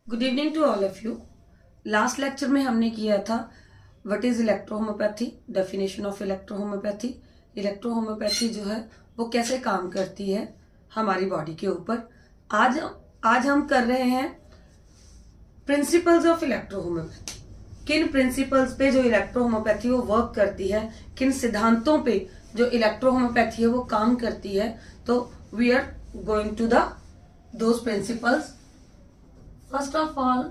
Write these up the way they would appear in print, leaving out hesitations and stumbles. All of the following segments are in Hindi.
Good evening to all of you. Last lecture में हमने किया था what is electrohomeopathy, definition of electrohomeopathy. Electrohomeopathy जो है वो कैसे काम करती है हमारी बॉडी के ऊपर। आज आज हम कर रहे हैं प्रिंसिपल्स ऑफ इलेक्ट्रोहोम्योपैथी। किन प्रिंसिपल्स पे जो इलेक्ट्रोहोम्योपैथी वो वर्क करती है, किन सिद्धांतों पे जो इलेक्ट्रोहोम्योपैथी है वो काम करती है। तो we are going to the those principles. First of all,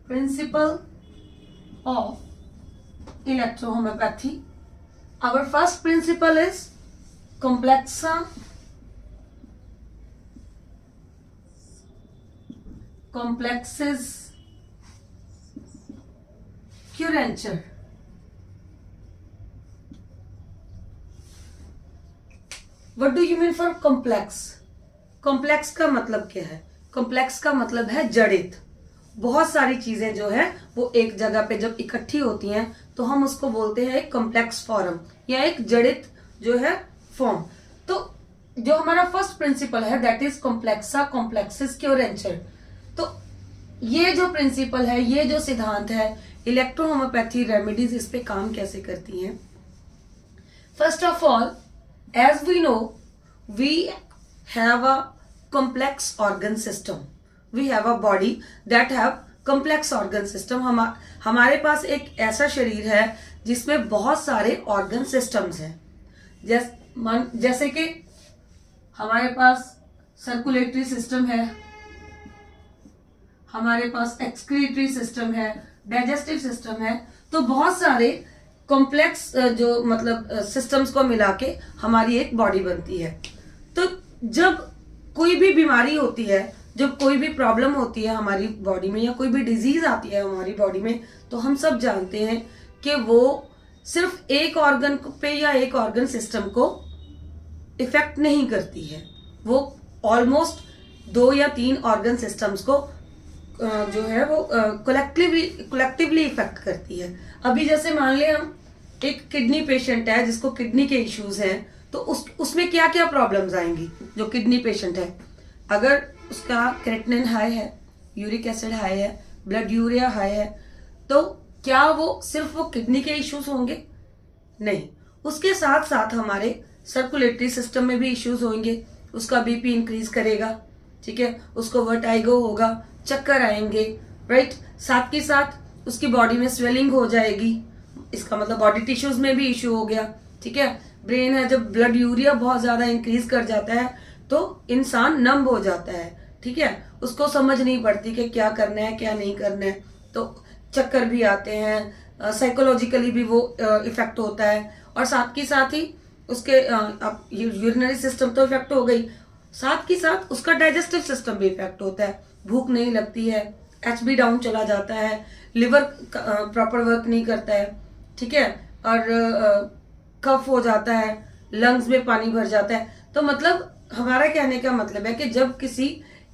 principle of electrohomeopathy. Our first principle is complexa complexes curenture. What do you mean for complex? complex का मतलब क्या है? कॉम्प्लेक्स का मतलब है जड़ित। बहुत सारी चीजें जो है वो एक जगह पे जब इकट्ठी होती हैं तो हम उसको बोलते हैं एक कॉम्प्लेक्स फॉर्म या एक जड़ित जो है फॉर्म। तो जो हमारा फर्स्ट प्रिंसिपल है दैट इज कॉम्प्लेक्सा कॉम्प्लेक्सिस क्योरेंचर। तो ये जो प्रिंसिपल है, ये जो सिद्धांत है, इलेक्ट्रोहोम्योपैथी रेमेडीज इस पे काम कैसे करती हैं। First of all, as we know, we have a complex organ system. We have a body that have complex organ system. हमारे पास एक ऐसा शरीर है जिसमें बहुत सारे organ systems हैं। जैसे कि हमारे पास सर्कुलेटरी सिस्टम है, हमारे पास एक्सक्रीटरी सिस्टम है, डाइजेस्टिव सिस्टम है। तो बहुत सारे कॉम्प्लेक्स जो मतलब सिस्टम्स को मिला के हमारी एक बॉडी बनती है। तो जब कोई भी बीमारी होती है, जब कोई भी प्रॉब्लम होती है हमारी बॉडी में या कोई भी डिजीज आती है हमारी बॉडी में, तो हम सब जानते हैं कि वो सिर्फ एक ऑर्गन पे या एक ऑर्गन सिस्टम को इफेक्ट नहीं करती है, वो ऑलमोस्ट 2 या 3 ऑर्गन सिस्टम्स को जो है वो कलेक्टिवली इफेक्ट करती है। अभी जैसे मान ले हम एक किडनी पेशेंट है जिसको किडनी के इश्यूज हैं, तो उसमें क्या क्या प्रॉब्लम्स आएंगी। जो किडनी पेशेंट है, अगर उसका क्रेटिनिन हाई है, यूरिक एसिड हाई है, ब्लड यूरिया हाई है, तो क्या वो सिर्फ वो किडनी के इश्यूज होंगे? नहीं, उसके साथ साथ हमारे सर्कुलेटरी सिस्टम में भी इश्यूज होंगे। उसका बीपी इंक्रीज करेगा, ठीक है, उसको वर्टाइगो होगा, चक्कर आएंगे, राइट। साथ के साथ उसकी बॉडी में स्वेलिंग हो जाएगी, इसका मतलब बॉडी टिश्यूज में भी इश्यू हो गया, ठीक है। ब्रेन है, जब ब्लड यूरिया बहुत ज्यादा इंक्रीज कर जाता है तो इंसान नंब हो जाता है, ठीक है, उसको समझ नहीं पड़ती कि क्या करना है क्या नहीं करना है, तो चक्कर भी आते हैं, साइकोलॉजिकली भी वो इफेक्ट होता है। और साथ ही उसके यूरिनरी सिस्टम तो इफेक्ट हो गई, साथ ही साथ उसका डाइजेस्टिव सिस्टम भी इफेक्ट होता है, भूख नहीं लगती है, एचबी डाउन चला जाता है, लिवर प्रॉपर वर्क नहीं करता है, ठीक है, और कफ हो जाता है, लंग्स में पानी भर जाता है। तो मतलब हमारा कहने का मतलब है कि जब किसी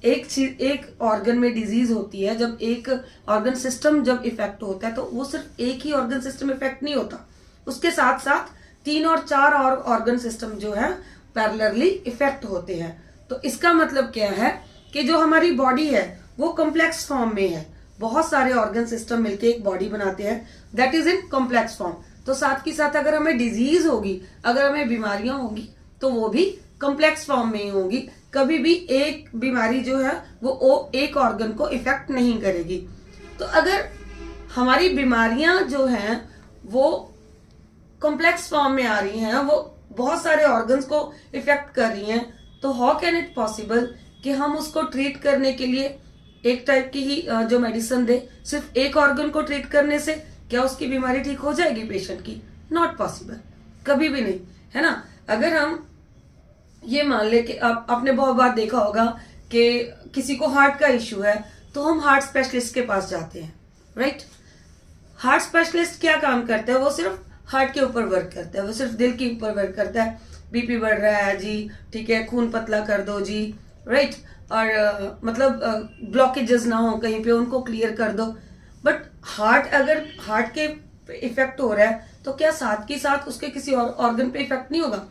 एक ऑर्गन में डिजीज होती है, जब एक ऑर्गन सिस्टम जब इफेक्ट होता है, तो वो सिर्फ एक ही ऑर्गन सिस्टम इफेक्ट नहीं होता, उसके साथ साथ 3 और 4 और ऑर्गन सिस्टम जो है पैरेलली इफेक्ट होते हैं। तो इसका मतलब क्या है कि जो हमारी बॉडी है वो कॉम्प्लेक्स फॉर्म में है, बहुत सारे ऑर्गन सिस्टम मिलके एक बॉडी बनाते हैं, that is in complex form. तो साथ ही साथ अगर हमें डिजीज होगी, अगर हमें बीमारियां होंगी, तो वो भी कॉम्प्लेक्स फॉर्म में ही होंगी। कभी भी एक बीमारी जो है वो एक ऑर्गन को इफेक्ट नहीं करेगी। तो अगर हमारी बीमारियां जो हैं वो कॉम्प्लेक्स फॉर्म में आ रही हैं, वो बहुत सारे ऑर्गन्स को इफेक्ट कर रही हैं, तो हाउ कैन इट पॉसिबल कि हम उसको ट्रीट करने के लिए एक टाइप की ही जो मेडिसिन दे, सिर्फ एक ऑर्गन को ट्रीट करने से क्या उसकी बीमारी ठीक हो जाएगी पेशेंट की? नॉट पॉसिबल, कभी भी नहीं, है ना। अगर हम ये मान ले कि आपने बहुत बार देखा होगा कि किसी को हार्ट का इश्यू है तो हम हार्ट स्पेशलिस्ट के पास जाते हैं, राइट। हार्ट स्पेशलिस्ट क्या काम करता है? वो सिर्फ हार्ट के ऊपर वर्क करता है, वो सिर्फ दिल के ऊपर वर्क करता है। बीपी बढ़ रहा है जी, ठीक है, खून पतला कर दो जी, राइट, और मतलब ब्लॉकेजेस ना हो कहीं पे, उनको क्लियर कर दो। बट अगर हार्ट के इफेक्ट हो रहा है तो क्या साथ के साथ उसके किसी और ऑर्गन पे इफेक्ट नहीं होगा?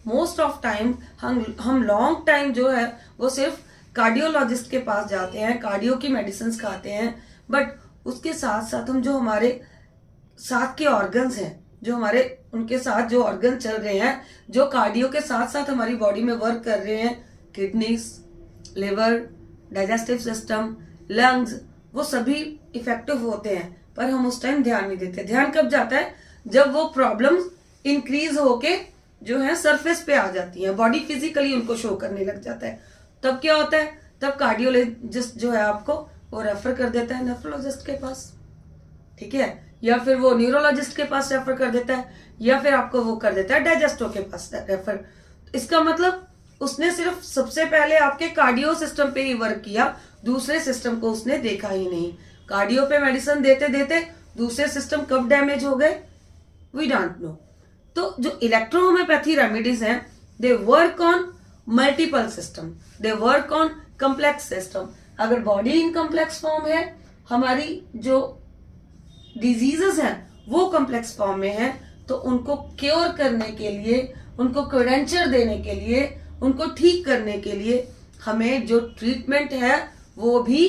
मोस्ट ऑफ टाइम हम लॉन्ग टाइम जो है वो सिर्फ कार्डियोलॉजिस्ट के पास जाते हैं, कार्डियो की मेडिसिन खाते हैं, बट उसके साथ साथ हम जो हमारे साथ के ऑर्गन्स हैं, जो हमारे उनके साथ जो ऑर्गन चल रहे हैं, जो कार्डियो के साथ साथ हमारी बॉडी में वर्क कर रहे हैं, kidneys, liver, digestive system, lungs, वो सभी इफेक्टिव होते हैं, पर हम उस टाइम ध्यान नहीं देते। ध्यान कब जाता है? जब वो प्रॉब्लम्स इंक्रीज होके जो है सरफेस पे आ जाती हैं, बॉडी फिजिकली उनको शो करने लग जाता है। तब क्या होता है? तब कार्डियोलॉजिस्ट जो है आपको वो रेफर कर देता है नेफ्रोलॉजिस्ट के पास, ठीक है, या फिर वो न्यूरोलॉजिस्ट के पास रेफर कर देता है, या फिर आपको वो कर देता है डाइजेस्टो के पास रेफर। इसका मतलब उसने सिर्फ सबसे पहले आपके कार्डियो सिस्टम पे ही वर्क किया, दूसरे सिस्टम को उसने देखा ही नहीं। कार्डियो पे मेडिसिन देते देते दूसरे सिस्टम कब डैमेज हो गए, वी डोंट नो। तो जो इलेक्ट्रोहोम्योपैथी रेमेडीज हैं, they work on multiple system, they work on complex system. अगर बॉडी इन कम्प्लेक्स फॉर्म है, हमारी जो डिजीजेस हैं वो कम्प्लेक्स फॉर्म में है, तो उनको क्योर करने के लिए, उनको क्रेडेंशियल देने के लिए, उनको ठीक करने के लिए हमें जो ट्रीटमेंट है वो भी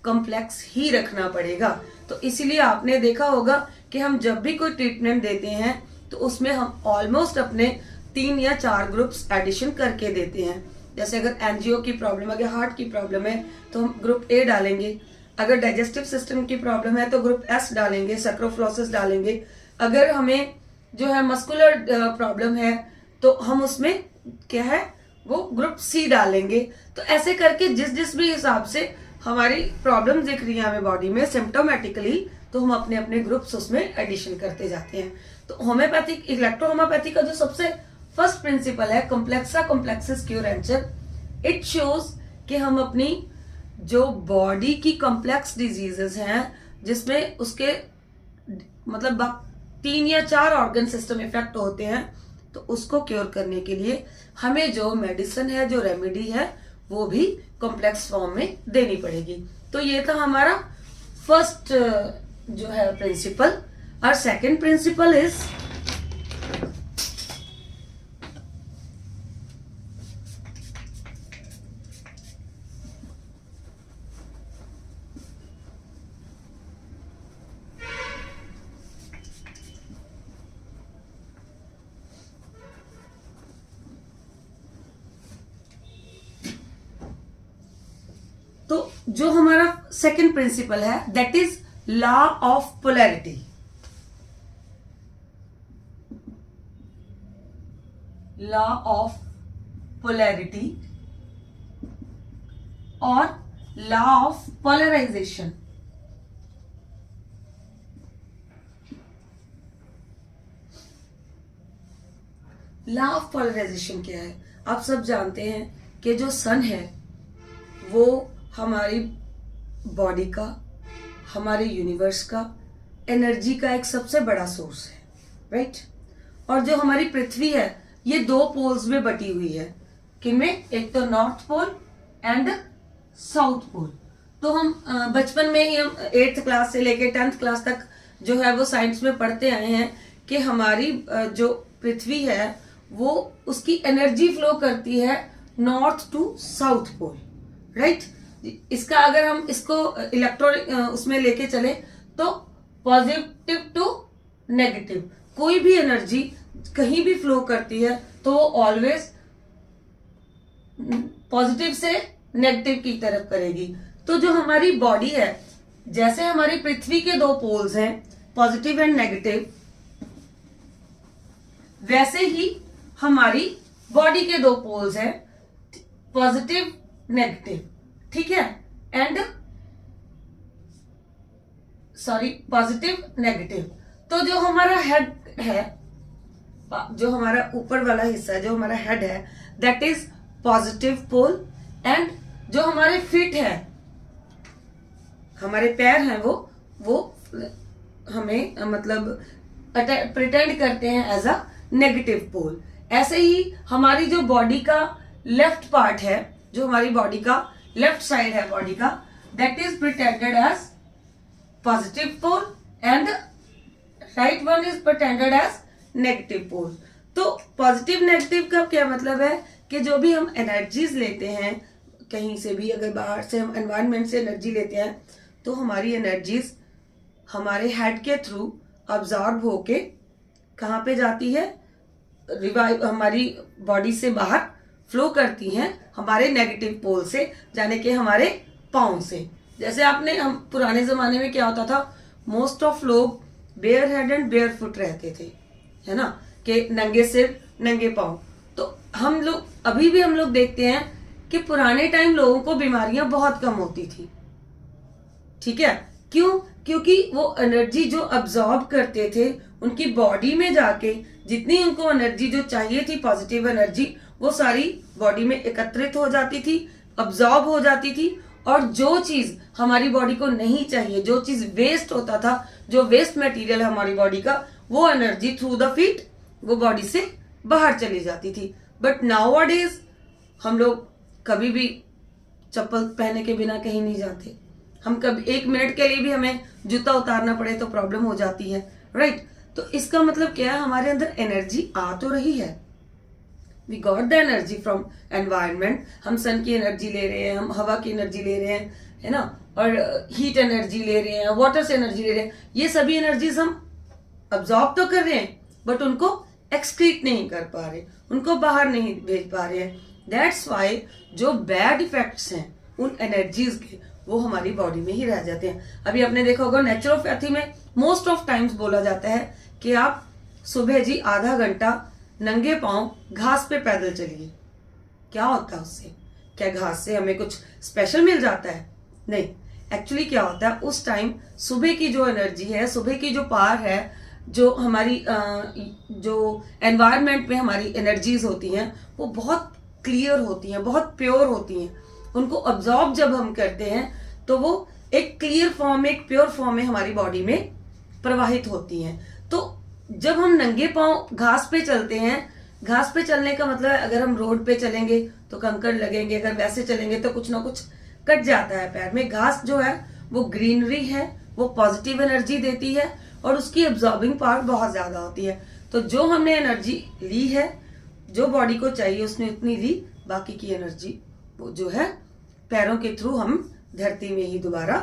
कम्प्लेक्स ही रखना पड़ेगा। तो इसीलिए आपने देखा होगा कि हम जब भी कोई ट्रीटमेंट देते हैं तो उसमें हम ऑलमोस्ट अपने 3 या 4 ग्रुप्स एडिशन करके देते हैं। जैसे अगर एंजियो की प्रॉब्लम, अगर हार्ट की प्रॉब्लम है तो हम ग्रुप ए डालेंगे, अगर डाइजेस्टिव सिस्टम की प्रॉब्लम है तो ग्रुप एस डालेंगे, सैक्रोफ्लोसिस डालेंगे, अगर हमें जो है मस्कुलर प्रॉब्लम है तो हम उसमें क्या है वो ग्रुप सी डालेंगे। तो ऐसे करके जिस जिस भी हिसाब से हमारी प्रॉब्लम दिख रही है हमें बॉडी में सिम्टोमेटिकली, तो हम अपने अपने ग्रुप्स उसमें एडिशन करते जाते हैं। तो होम्योपैथिक, इलेक्ट्रोहोम्योपैथी का जो सबसे फर्स्ट प्रिंसिपल है कॉम्प्लेक्सा कॉम्प्लेक्सिस क्यूरेंचर, इट शोज कि हम अपनी जो बॉडी की कॉम्प्लेक्स डिजीजेस हैं जिसमें उसके मतलब 3 या 4 ऑर्गन सिस्टम इफेक्ट होते हैं, तो उसको क्योर करने के लिए हमें जो मेडिसिन है, जो रेमेडी है, वो भी कॉम्प्लेक्स फॉर्म में देनी पड़ेगी। तो ये था हमारा फर्स्ट जो है प्रिंसिपल। और सेकंड प्रिंसिपल इज तो जो हमारा सेकंड प्रिंसिपल है that is law of polarity. Law of polarity और law of polarization. Law of polarization क्या है? आप सब जानते हैं कि जो सन है वो हमारी बॉडी का, हमारे यूनिवर्स का एनर्जी का एक सबसे बड़ा सोर्स है, राइट? और जो हमारी पृथ्वी है ये 2 पोल्स में बटी हुई है, किनमें? एक तो north pole and south pole. तो हम बचपन में ही हम 8th क्लास से लेके 10th क्लास तक जो है वो साइंस में पढ़ते आए हैं कि हमारी जो पृथ्वी है वो उसकी एनर्जी फ्लो करती है north to south pole, right? इसका अगर हम इसको इलेक्ट्रॉनिक उसमें लेके चले तो पॉजिटिव टू नेगेटिव, कोई भी एनर्जी कहीं भी फ्लो करती है तो वो ऑलवेज पॉजिटिव से नेगेटिव की तरफ करेगी। तो जो हमारी बॉडी है, जैसे हमारी पृथ्वी के 2 पोल्स हैं पॉजिटिव एंड नेगेटिव, वैसे ही हमारी बॉडी के 2 पोल्स हैं पॉजिटिव नेगेटिव, ठीक है, एंड पॉजिटिव नेगेटिव। तो जो हमारा हेड है, जो हमारा ऊपर वाला हिस्सा है, जो हमारा हेड है, that is positive pole, and जो हमारे फीट है, हमारे पैर हैं, वो हमें मतलब प्रिटेंड करते हैं एज अ नेगेटिव पोल। ऐसे ही हमारी जो बॉडी का लेफ्ट पार्ट है, जो हमारी बॉडी का लेफ्ट साइड है बॉडी का, that is pretended as positive pole and right one is pretended as negative pole. तो पॉजिटिव नेगेटिव का क्या मतलब है कि जो भी हम एनर्जीज लेते हैं, कहीं से भी अगर बाहर से हम एनवायरनमेंट से एनर्जी लेते हैं तो हमारी एनर्जीज हमारे हेड के थ्रू अब्जॉर्ब होके कहाँ पे जाती है, रिवाइव हमारी बॉडी से बाहर फ्लो करती हैं हमारे नेगेटिव पोल से, जाने के हमारे पाँव से। जैसे आपने हम पुराने जमाने में क्या होता था, मोस्ट ऑफ लोग bare head and bare foot रहते थे, है ना, कि नंगे सिर नंगे पाँव। तो हम लोग अभी भी हम लोग देखते हैं कि पुराने टाइम लोगों को बीमारियां बहुत कम होती थी। ठीक है, क्यों? क्योंकि वो एनर्जी जो अब्जॉर्ब करते थे उनकी बॉडी में जाके जितनी उनको एनर्जी जो चाहिए थी, पॉजिटिव एनर्जी, वो सारी बॉडी में एकत्रित हो जाती थी, अब्जॉर्ब हो जाती थी। और जो चीज हमारी बॉडी को नहीं चाहिए, जो चीज वेस्ट होता था, जो वेस्ट मटेरियल है हमारी बॉडी का, वो एनर्जी थ्रू द फीट वो बॉडी से बाहर चली जाती थी। बट नाउअडेज हम लोग कभी भी चप्पल पहने के बिना कहीं नहीं जाते। हम कभी 1 मिनट के लिए भी हमें जूता उतारना पड़े तो प्रॉब्लम हो जाती है, राइट। तो इसका मतलब क्या है, हमारे अंदर एनर्जी आ तो रही है, we got the energy from environment. हम सन की एनर्जी ले रहे हैं, हम हवा की एनर्जी ले रहे हैं, है ना, और हीट एनर्जी ले रहे हैं, वाटर से एनर्जी ले रहे हैं। ये सभी एनर्जीज हम अब्जॉर्ब तो कर रहे हैं बट उनको एक्सक्रीट नहीं कर पा रहे, उनको बाहर नहीं भेज पा रहे हैं। दैट्स वाई जो बैड इफेक्ट्स हैं उन एनर्जीज के, वो हमारी बॉडी में ही रह जाते हैं। अभी आपने देखा होगा नेचुरोपैथी में मोस्ट ऑफ टाइम्स बोला जाता है कि आप सुबह जी आधा घंटा नंगे पांव घास पे पैदल चलिए। क्या होता है उससे? क्या घास से हमें कुछ स्पेशल मिल जाता है? नहीं, एक्चुअली क्या होता है, उस टाइम सुबह की जो एनर्जी है, सुबह की जो पावर है, जो हमारी जो एनवायरनमेंट में हमारी एनर्जीज होती हैं, वो बहुत क्लियर होती हैं, बहुत प्योर होती हैं। उनको अब्जॉर्ब जब हम करते हैं तो वो एक क्लियर फॉर्म में, एक प्योर फॉर्म में हमारी बॉडी में प्रवाहित होती हैं। तो जब हम नंगे पांव घास पे चलते हैं, घास पे चलने का मतलब है अगर हम रोड पे चलेंगे तो कंकड़ लगेंगे, अगर वैसे चलेंगे तो कुछ ना कुछ कट जाता है पैर में। घास जो है वो ग्रीनरी है, वो पॉजिटिव एनर्जी देती है और उसकी एब्जॉर्बिंग पावर बहुत ज्यादा होती है। तो जो हमने एनर्जी ली है, जो बॉडी को चाहिए उसने उतनी ली, बाकी की एनर्जी वो जो है पैरों के थ्रू हम धरती में ही दोबारा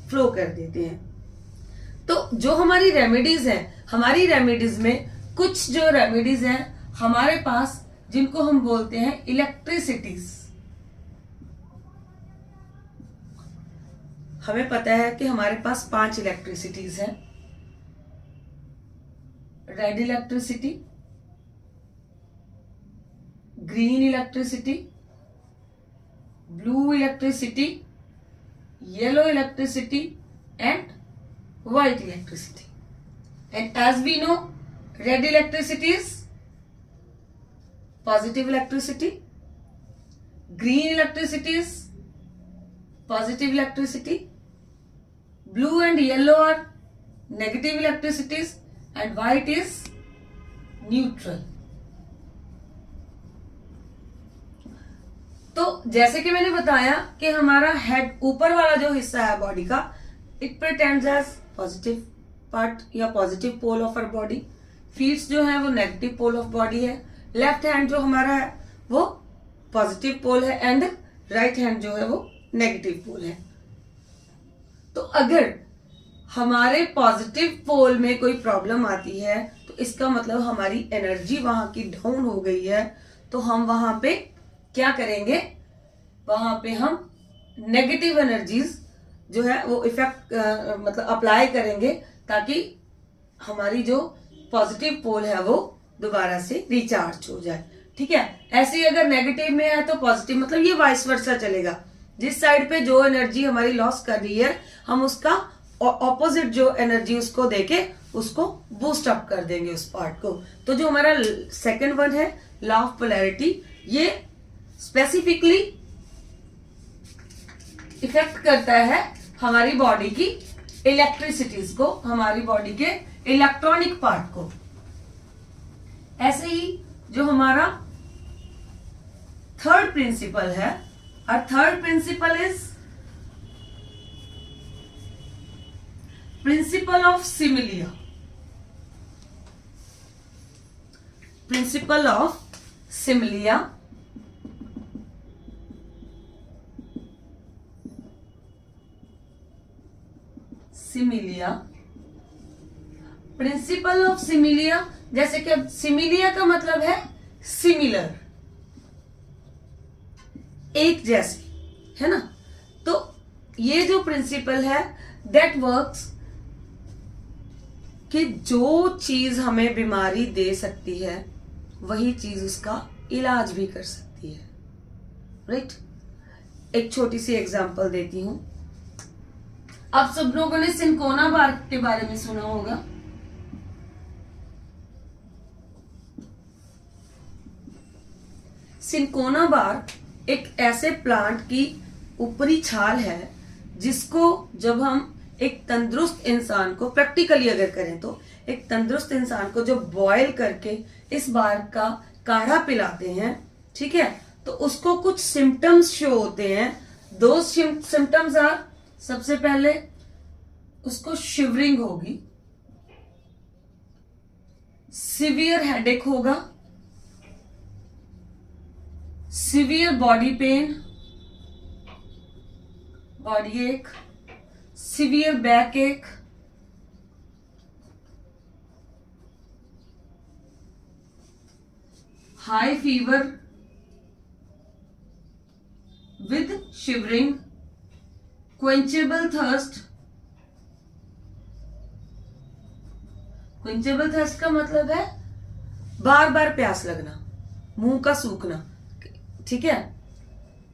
फ्लो कर देते हैं। तो जो हमारी रेमेडीज हैं, हमारी रेमेडीज में कुछ जो रेमेडीज हैं हमारे पास, जिनको हम बोलते हैं इलेक्ट्रिसिटीज। हमें पता है कि हमारे पास 5 इलेक्ट्रिसिटीज हैं। Red electricity, green electricity, blue electricity, yellow electricity and white electricity. And as we know, red electricity is positive electricity, green electricity is positive electricity, blue and yellow are negative electricities and white is neutral. तो जैसे कि मैंने बताया कि हमारा हेड, ऊपर वाला जो हिस्सा है बॉडी का, it pretends as positive part या positive pole of our body. Feets जो है वो नेगेटिव पोल ऑफ बॉडी है। लेफ्ट हैंड जो हमारा है वो पॉजिटिव पोल है एंड राइट हैंड जो है वो नेगेटिव पोल है। तो अगर हमारे पॉजिटिव पोल में कोई प्रॉब्लम आती है तो इसका मतलब हमारी एनर्जी वहां की डाउन हो गई है। तो हम वहां पे क्या करेंगे, वहां पे हम नेगेटिव एनर्जीज जो है वो इफेक्ट मतलब अप्लाई करेंगे ताकि हमारी जो पॉजिटिव पोल है वो दोबारा से रिचार्ज हो जाए। ठीक है, ऐसे ही अगर नेगेटिव में है तो पॉजिटिव, मतलब ये वाइस वर्सा चलेगा। जिस साइड पे जो एनर्जी हमारी लॉस कर रही है हम उसका ऑपोजिट जो एनर्जी उसको देके उसको बूस्ट अप कर देंगे उस पार्ट को। तो जो हमारा सेकंड वन है लॉ ऑफ पोलैरिटी, ये स्पेसिफिकली इफेक्ट करता है हमारी बॉडी की इलेक्ट्रिसिटीज को, हमारी बॉडी के इलेक्ट्रॉनिक पार्ट को। ऐसे ही जो हमारा थर्ड प्रिंसिपल है, और third principal is principle of similia. Principle of similia similia. Principle of similia, जैसे कि सिमिलिया का मतलब है सिमिलर, एक जैसी, है ना। तो ये जो प्रिंसिपल है दैट वर्क्स कि जो चीज हमें बीमारी दे सकती है वही चीज उसका इलाज भी कर सकती है, राइट। एक छोटी सी एग्जांपल देती हूं। आप सब लोगों ने सिनकोना बार्क के बारे में सुना होगा। सिनकोना बार्क एक ऐसे प्लांट की ऊपरी छाल है जिसको जब हम एक तंदुरुस्त इंसान को, प्रैक्टिकली अगर करें तो एक तंदुरुस्त इंसान को जब बॉयल करके इस बार्क का काढ़ा पिलाते हैं, ठीक है, तो उसको कुछ सिम्टम्स शो होते हैं। दो सिम्टम्स आर, सबसे पहले उसको शिवरिंग होगी, सिवियर हेडेक होगा, severe body pain, body ache, severe back ache, high fever with shivering, quenchable thirst. Quenchable thirst का मतलब है बार बार प्यास लगना, मुंह का सूखना, ठीक है।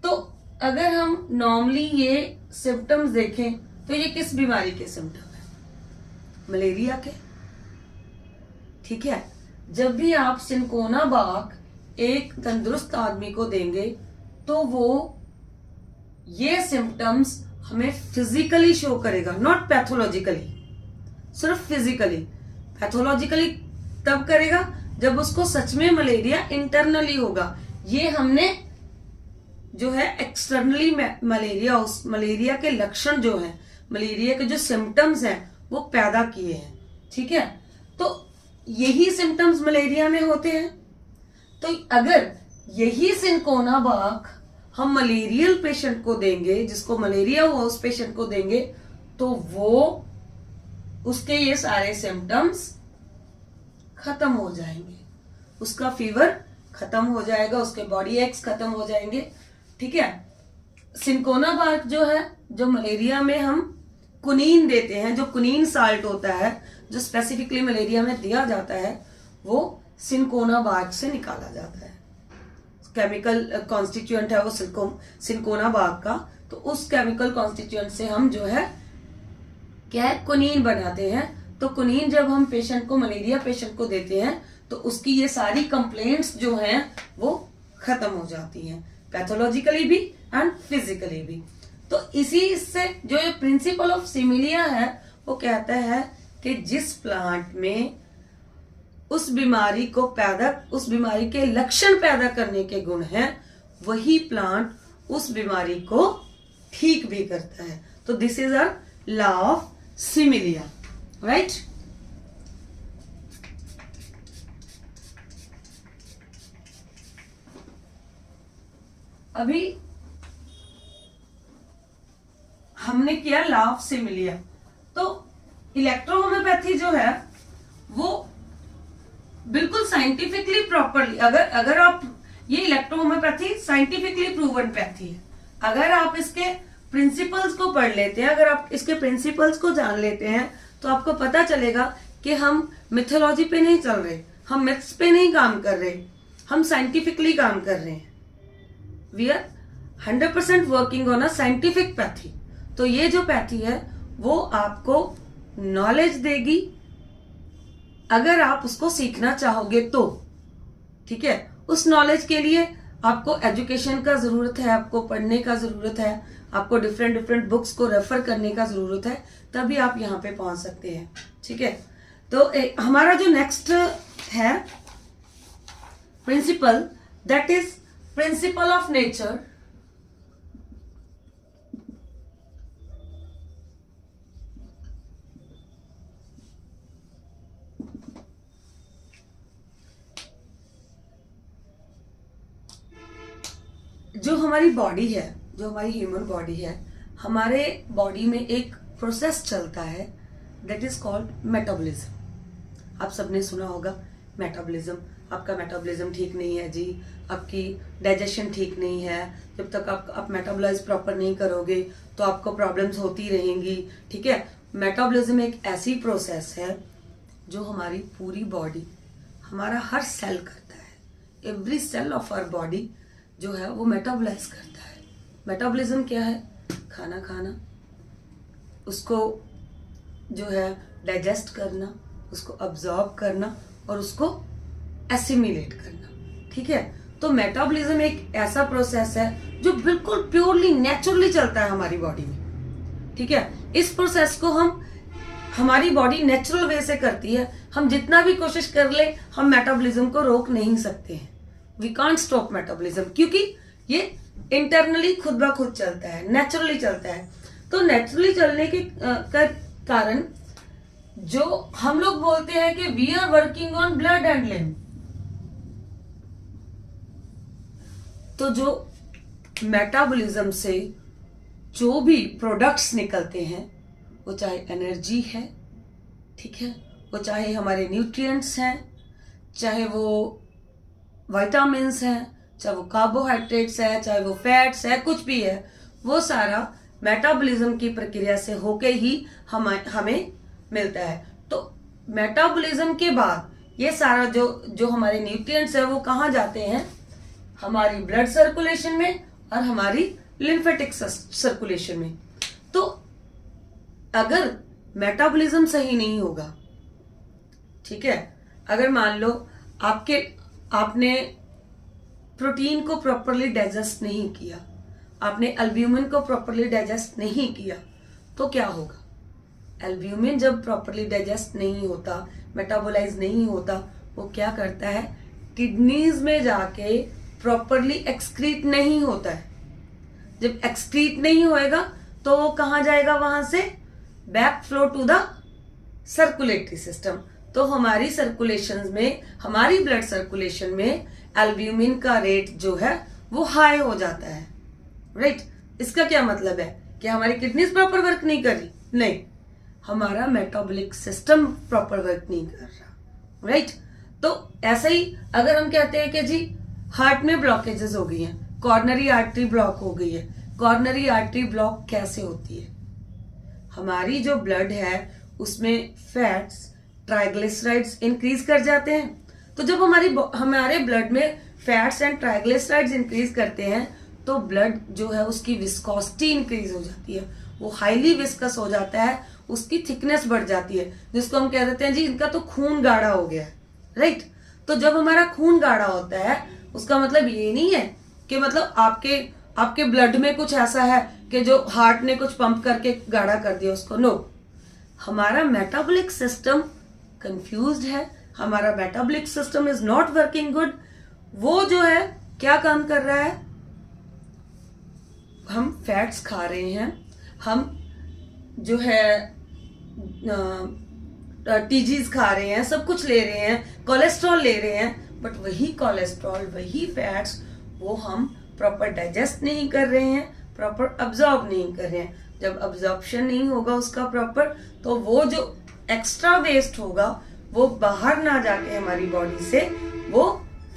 तो अगर हम नॉर्मली ये सिम्टम्स देखें तो ये किस बीमारी के सिम्टम है? मलेरिया के, ठीक है। जब भी आप सिनकोना बार्क एक तंदुरुस्त आदमी को देंगे तो वो ये सिम्टम्स हमें फिजिकली शो करेगा, नॉट पैथोलॉजिकली, सिर्फ फिजिकली। पैथोलॉजिकली तब करेगा जब उसको सच में मलेरिया इंटरनली होगा। ये हमने जो है एक्सटर्नली मलेरिया, उस मलेरिया के लक्षण जो है, मलेरिया के जो सिम्टम्स हैं वो पैदा किए हैं, ठीक है। तो यही सिम्टम्स मलेरिया में होते हैं। तो अगर यही सिनकोना बार्क हम मलेरियल पेशेंट को देंगे, जिसको मलेरिया हुआ उस पेशेंट को देंगे, तो वो उसके ये सारे सिम्टम्स खत्म हो जाएंगे, उसका फीवर खत्म हो जाएगा, उसके बॉडी एक्स खत्म हो जाएंगे, ठीक है। सिनकोना बार्क जो है, जो मलेरिया में हम कुनीन देते हैं, जो कुनीन साल्ट होता है जो स्पेसिफिकली मलेरिया में दिया जाता है, वो सिनकोना बार्क से निकाला जाता है। केमिकल कॉन्स्टिट्यूएंट है वो सिनकोना बार्क का, तो उस केमिकल कॉन्स्टिट्यूएंट से हम जो है क्या है, कुनीन बनाते हैं। तो कुनीन जब हम पेशेंट को, मलेरिया पेशेंट को देते हैं, तो उसकी ये सारी कंप्लेंट्स जो हैं वो खत्म हो जाती हैं, पैथोलॉजिकली भी एंड फिजिकली भी। तो इसी से जो ये प्रिंसिपल ऑफ सिमिलिया है वो कहता है कि जिस प्लांट में उस बीमारी के लक्षण पैदा करने के गुण हैं, वही प्लांट उस बीमारी को ठीक भी करता है। तो this is a law of similia, right. अभी हमने किया लॉ ऑफ सिमिलिया। तो इलेक्ट्रोहोम्योपैथी जो है वो बिल्कुल साइंटिफिकली प्रॉपरली, अगर आप ये इलेक्ट्रोहोम्योपैथी साइंटिफिकली प्रूवन पैथी है। अगर आप इसके प्रिंसिपल्स को पढ़ लेते हैं, अगर आप इसके प्रिंसिपल्स को जान लेते हैं, तो आपको पता चलेगा कि हम मिथोलॉजी पे नहीं चल रहे, हम मिथ्स पे नहीं काम कर रहे, हम साइंटिफिकली काम कर रहे हैं। We are 100% working on a scientific pathy. तो ये जो पैथी है वो आपको नॉलेज देगी अगर आप उसको सीखना चाहोगे तो, ठीक है। उस नॉलेज के लिए आपको एजुकेशन का जरूरत है, आपको पढ़ने का जरूरत है, आपको डिफरेंट बुक्स को रेफर करने का जरूरत है, तभी आप यहाँ पे पहुंच सकते हैं, ठीक है। तो हमारा जो नेक्स्ट है principle, that is principle of nature. जो हमारी बॉडी है, जो हमारी ह्यूमन बॉडी है, हमारे बॉडी में एक प्रोसेस चलता है दैट इज कॉल्ड मेटाबॉलिज्म। आप सबने सुना होगा मेटाबॉलिज्म, आपका मेटाबॉलिज्म ठीक नहीं है जी, आपकी डाइजेशन ठीक नहीं है, जब तक आप मेटाबॉलाइज प्रॉपर नहीं करोगे तो आपको प्रॉब्लम्स होती रहेंगी। ठीक है, मेटाबॉलिज्म एक ऐसी प्रोसेस है जो हमारी पूरी बॉडी, हमारा हर सेल करता है। Every cell of our body जो है वो मेटाबॉलाइज करता है। मेटाबॉलिज्म क्या है? खाना खाना, उसको जो है डाइजेस्ट करना, उसको अब्जॉर्ब करना और उसको एसिमिलेट करना। ठीक है, तो मेटाबॉलिज्म एक ऐसा प्रोसेस है जो बिल्कुल प्योरली नेचुरली चलता है हमारी बॉडी में। ठीक है, इस प्रोसेस को हमारी बॉडी नेचुरल वे से करती है। हम जितना भी कोशिश कर ले हम मेटाबॉलिज्म को रोक नहीं सकते हैं। वी कांट स्टॉप मेटाबॉलिज्म, क्योंकि ये इंटरनली खुद ब खुद चलता है, नेचुरली चलता है। तो नेचुरली चलने के कारण जो हम लोग बोलते हैं कि we are working on blood and lymph, तो जो मेटाबॉलिज्म से जो भी प्रोडक्ट्स निकलते हैं, वो चाहे एनर्जी है, ठीक है, वो चाहे हमारे न्यूट्रिएंट्स हैं, चाहे वो विटामिन्स हैं, चाहे वो कार्बोहाइड्रेट्स है, चाहे वो फैट्स है, कुछ भी है, वो सारा मेटाबॉलिज्म की प्रक्रिया से होके ही हमें मिलता है। तो मेटाबॉलिज्म के बाद ये सारा जो हमारे न्यूट्रिएंट्स है वो कहाँ जाते हैं? हमारी ब्लड सर्कुलेशन में और हमारी लिम्फेटिक सर्कुलेशन में। तो अगर मेटाबॉलिज्म सही नहीं होगा, ठीक है, अगर मान लो आपने प्रोटीन को प्रॉपरली डाइजेस्ट नहीं किया, आपने एल्ब्यूमिन को प्रॉपरली डाइजेस्ट नहीं किया, तो क्या होगा? एल्ब्यूमिन जब प्रॉपरली डाइजेस्ट नहीं होता, मेटाबोलाइज नहीं होता, वो क्या करता है? किडनीज में जाके प्रॉपरली एक्सक्रीट नहीं होता है। जब एक्सक्रीट नहीं होएगा तो वो कहाँ जाएगा? वहां से back flow to the circulatory system. तो हमारी सर्कुलेशन में, हमारी ब्लड सर्कुलेशन में एल्ब्यूमिन का रेट जो है वो हाई हो जाता है। राइट, इसका क्या मतलब है कि हमारी किडनीज प्रॉपर वर्क नहीं कर रही? नहीं, हमारा मेटाबॉलिक सिस्टम प्रॉपर वर्क नहीं कर रहा। राइट, तो ऐसा ही अगर हम कहते हैं कि जी हार्ट में ब्लॉकेजेस हो गई हैं, कॉर्नरी आर्टरी ब्लॉक हो गई है। कॉर्नरी आर्टरी ब्लॉक कैसे होती है? हमारी जो ब्लड है उसमें फैट्स, ट्राइग्लिसराइड्स इंक्रीज कर जाते हैं। तो जब हमारे ब्लड में फैट्स एंड ट्राइग्लिसराइड्स इंक्रीज करते हैं तो ब्लड जो है उसकी विस्कोसिटी इंक्रीज हो जाती है, वो हाईली विस्कस हो जाता है, उसकी थिकनेस बढ़ जाती है, जिसको हम कह देते हैं जी इनका तो खून गाढ़ा हो गया है। राइट, तो जब हमारा खून गाढ़ा होता है उसका मतलब ये नहीं है कि मतलब आपके ब्लड में कुछ ऐसा है कि जो हार्ट ने कुछ पंप करके गाढ़ा कर दिया उसको। नो, हमारा मेटाबॉलिक सिस्टम कंफ्यूज्ड है, हमारा metabolic system is not working good. वो जो है क्या काम कर रहा है? हम फैट्स खा रहे हैं, हम जो है टीजीज खा रहे हैं, सब कुछ ले रहे हैं, कोलेस्ट्रॉल ले रहे हैं, बट वही कोलेस्ट्रॉल, वही फैट्स वो हम प्रॉपर डाइजेस्ट नहीं कर रहे हैं, प्रॉपर अब्जॉर्ब नहीं कर रहे हैं। जब अब्जॉर्प्शन नहीं होगा उसका प्रॉपर, तो वो जो एक्स्ट्रा वेस्ट होगा वो बाहर ना जाके हमारी बॉडी से वो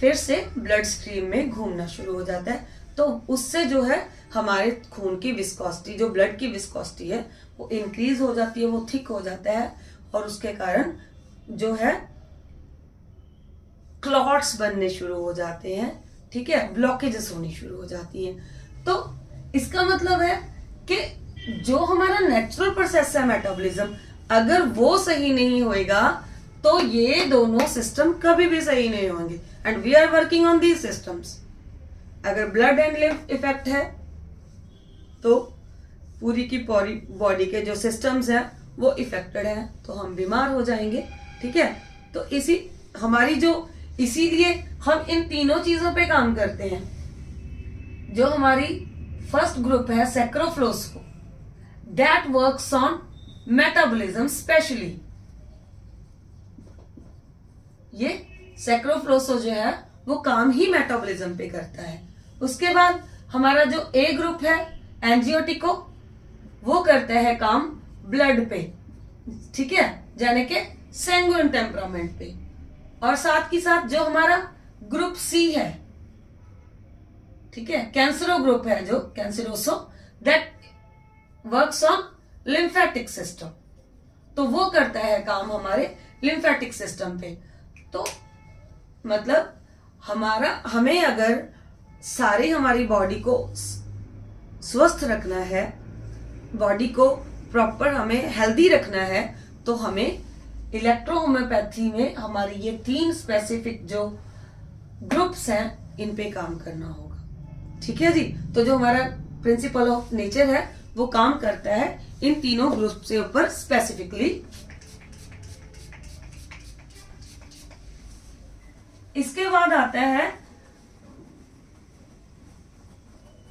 फिर से ब्लड स्ट्रीम में घूमना शुरू हो जाता है। तो उससे जो है हमारे खून की विस्कोसिटी, जो ब्लड की विस्कोसिटी है वो इंक्रीज हो जाती है, वो थिक हो जाता है, और उसके कारण जो है क्लॉट्स बनने शुरू हो जाते हैं। ठीक है, ब्लॉकेजेस होनी शुरू हो जाती हैं। तो इसका मतलब है कि जो हमारा नेचुरल प्रोसेस है मेटाबॉलिज्म, अगर वो सही नहीं होएगा तो ये दोनों सिस्टम कभी भी सही नहीं होंगे। And we are working on these systems. अगर ब्लड एंड लिम्फ इफेक्ट है तो पूरी की पूरी बॉडी के जो सिस्टम्स हैं वो इफेक्टेड हैं, तो हम बीमार हो जाएंगे। ठीक है, तो इसीलिए हम इन तीनों चीजों पे काम करते हैं। जो हमारी फर्स्ट ग्रुप है सैक्रोफ्लोस्को, that works on metabolism specially. ये सैक्रोफ्लोसो जो है वो काम ही मेटाबॉलिज्म पे करता है। उसके बाद हमारा जो ए ग्रुप है एंजियोटिको, वो करता है काम ब्लड पे, ठीक है, यानी कि सैंगुइन टेम्परामेंट पे। और साथ ही साथ जो हमारा ग्रुप सी है, ठीक है, कैंसरो ग्रुप है जो कैंसरोसो, that works on lymphatic system, तो वो करता है काम हमारे लिम्फेटिक सिस्टम पे। तो मतलब हमें अगर सारी हमारी बॉडी को स्वस्थ रखना है, बॉडी को प्रॉपर हमें हेल्दी रखना है, तो हमें इलेक्ट्रोहोम्योपैथी में हमारी ये 3 स्पेसिफिक जो ग्रुप्स हैं इन पे काम करना होगा। ठीक है जी। तो जो हमारा प्रिंसिपल ऑफ नेचर है वो काम करता है इन तीनों ग्रुप से ऊपर स्पेसिफिकली। इसके बाद आता है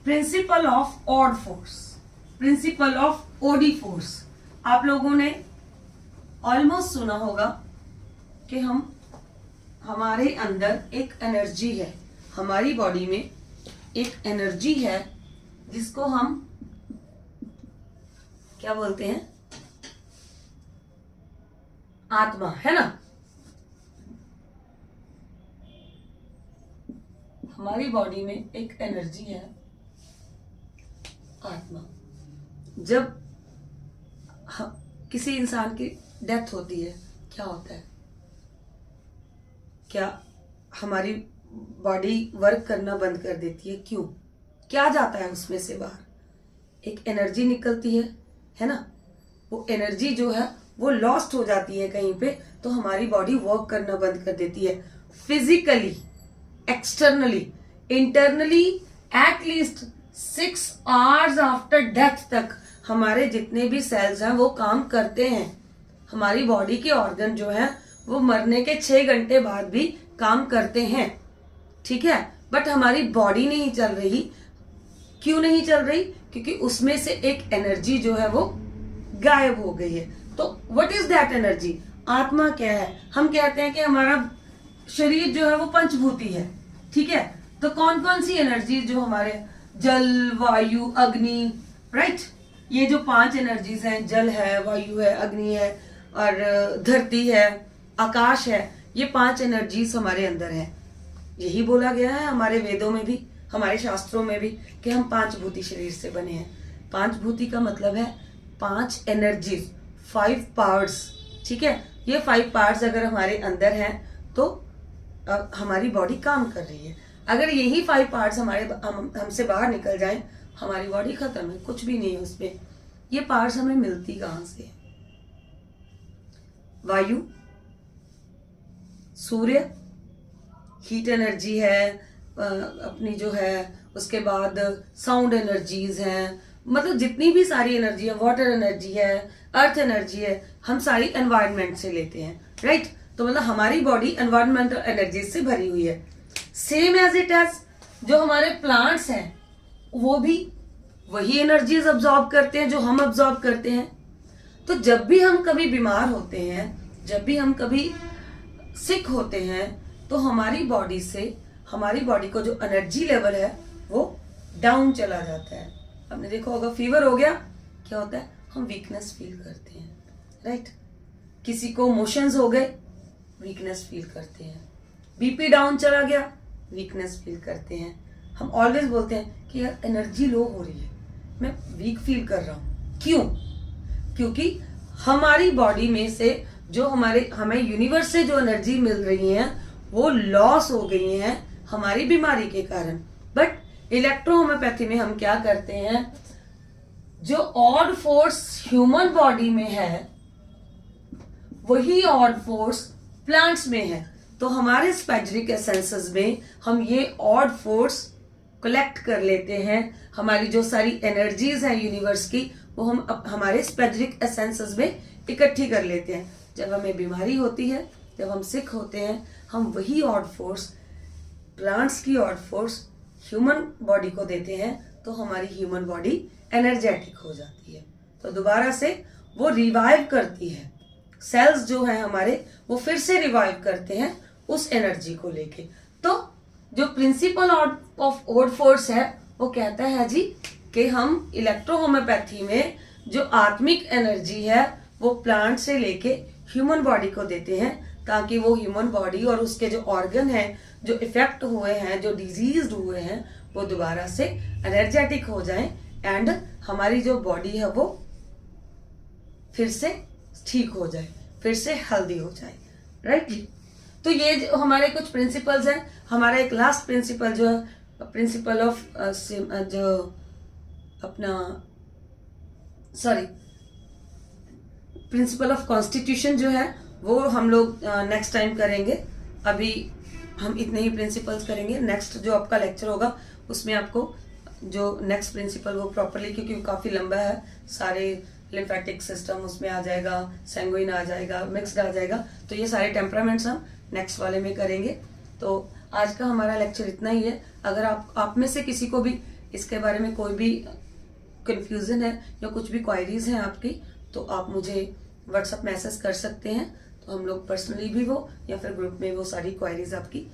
principle of odd force, principle of OD force. आप लोगों ने ऑलमोस्ट सुना होगा कि हमारे अंदर एक एनर्जी है, हमारी बॉडी में एक एनर्जी है जिसको हम क्या बोलते हैं, आत्मा, है ना। हमारी बॉडी में एक एनर्जी है आत्मा। जब किसी इंसान की डेथ होती है क्या होता है, क्या हमारी बॉडी वर्क करना बंद कर देती है? क्यों? क्या जाता है उसमें से बाहर? एक एनर्जी निकलती है ना। वो एनर्जी जो है वो लॉस्ट हो जाती है कहीं पे, तो हमारी बॉडी वर्क करना बंद कर देती है। Physically, externally, internally, at least 6 hours after death तक हमारे जितने भी सेल्स हैं वो काम करते हैं। हमारी बॉडी के ऑर्गन जो है वो मरने के 6 घंटे बाद भी काम करते हैं, ठीक है। बट हमारी बॉडी नहीं चल रही। क्यों नहीं चल रही? क्योंकि उसमें से एक एनर्जी जो है वो गायब हो गई है। तो व्हाट इज दैट एनर्जी? आत्मा क्या है? हम कहते हैं कि हमारा शरीर जो है वो पंचभूति है, ठीक है। तो कौन कौन सी एनर्जी जो हमारे जल, वायु, अग्नि, राइट, ये जो 5 एनर्जीज हैं, जल है, वायु है, अग्नि है और धरती है, आकाश है, ये 5 एनर्जीज हमारे अंदर है। यही बोला गया है हमारे वेदों में भी, हमारे शास्त्रों में भी, कि हम 5 भूति शरीर से बने हैं। 5 भूति का मतलब है 5 एनर्जीज, 5 पार्ट्स, ठीक है। ये 5 पार्ट्स अगर हमारे अंदर हैं तो हमारी बॉडी काम कर रही है। अगर यही 5 पार्ट्स हमसे बाहर निकल जाएं, हमारी बॉडी खत्म है, कुछ भी नहीं है उसमें। ये पार्ट्स हमें मिलती कहां से? वायु, सूर्य, हीट एनर्जी है अपनी जो है, उसके बाद साउंड एनर्जीज हैं, मतलब जितनी भी सारी एनर्जी है, वाटर एनर्जी है, अर्थ एनर्जी है, हम सारी एनवायरनमेंट से लेते हैं, राइट। तो मतलब हमारी बॉडी एनवायरमेंटल एनर्जी से भरी हुई है। सेम एज इट एज जो हमारे प्लांट्स हैं वो भी वही एनर्जीज अब्सॉर्ब करते हैं जो हम अब्सॉर्ब करते हैं। तो जब भी हम कभी बीमार होते हैं, जब भी हम कभी सिक होते हैं, तो हमारी बॉडी से, हमारी बॉडी को जो एनर्जी लेवल है वो डाउन चला जाता है। आपने देखा होगा, फीवर हो गया, क्या होता है? हम वीकनेस फील करते हैं, राइट। किसी को मोशंस हो गए, वीकनेस फील करते हैं। बीपी डाउन चला गया, वीकनेस फील करते हैं। हम ऑलवेज बोलते हैं कि यार एनर्जी लो हो रही है, मैं वीक फील कर रहा हूं। क्यों? क्योंकि हमारी बॉडी में से जो हमें यूनिवर्स से जो एनर्जी मिल रही है वो लॉस हो गई है हमारी बीमारी के कारण। बट इलेक्ट्रोहोम्योपैथी में हम क्या करते हैं, जो ऑड फोर्स ह्यूमन बॉडी में है वही ऑड फोर्स प्लांट्स में है। तो हमारे स्पेजरिक एसेंसेस में हम ये ऑड फोर्स कलेक्ट कर लेते हैं। हमारी जो सारी एनर्जीज हैं यूनिवर्स की वो हम हमारे स्पेजरिक एसेंसेस में इकट्ठी कर लेते हैं। जब हमें बीमारी होती है, जब हम सिक होते हैं, हम वही ऑड फोर्स, प्लांट्स की ऑड फोर्स ह्यूमन बॉडी को देते हैं, तो हमारी ह्यूमन बॉडी एनर्जेटिक हो जाती है। तो दोबारा से वो रिवाइव करती है। सेल्स जो हैं हमारे वो फिर से रिवाइव करते हैं उस एनर्जी को लेके। तो जो प्रिंसिपल ऑफ ऑड फोर्स है वो कहता है जी कि हम इलेक्ट्रोहोम्योपैथी में जो आत्मिक एनर्जी है वो प्लांट से लेके ह्यूमन बॉडी को देते हैं, ताकि वो ह्यूमन बॉडी और उसके जो ऑर्गन है जो इफेक्ट हुए हैं, जो डिजीज हुए हैं, वो दोबारा से एनर्जेटिक हो जाएं एंड हमारी जो बॉडी है वो फिर से ठीक हो जाए, फिर से हेल्दी हो जाए। राइट जी। तो ये जो हमारे कुछ प्रिंसिपल्स हैं। हमारा एक लास्ट प्रिंसिपल जो है, प्रिंसिपल ऑफ जो अपना प्रिंसिपल ऑफ कॉन्स्टिट्यूशन जो है वो हम लोग नेक्स्ट टाइम करेंगे। अभी हम इतने ही प्रिंसिपल्स करेंगे। नेक्स्ट जो आपका लेक्चर होगा उसमें आपको जो नेक्स्ट प्रिंसिपल वो प्रॉपरली, क्योंकि वो काफ़ी लंबा है, सारे लिम्फेटिक सिस्टम उसमें आ जाएगा, सैंगुइन आ जाएगा, मिक्सड आ जाएगा, तो ये सारे टेम्परामेंट्स हम नेक्स्ट वाले में करेंगे। तो आज का हमारा लेक्चर इतना ही है। अगर आप में से किसी को भी इसके बारे में कोई भी कंफ्यूजन है या कुछ भी क्वायरीज हैं आपकी, तो आप मुझे व्हाट्सएप मैसेज कर सकते हैं। तो हम लोग पर्सनली भी वो या फिर ग्रुप में वो सारी क्वायरीज आपकी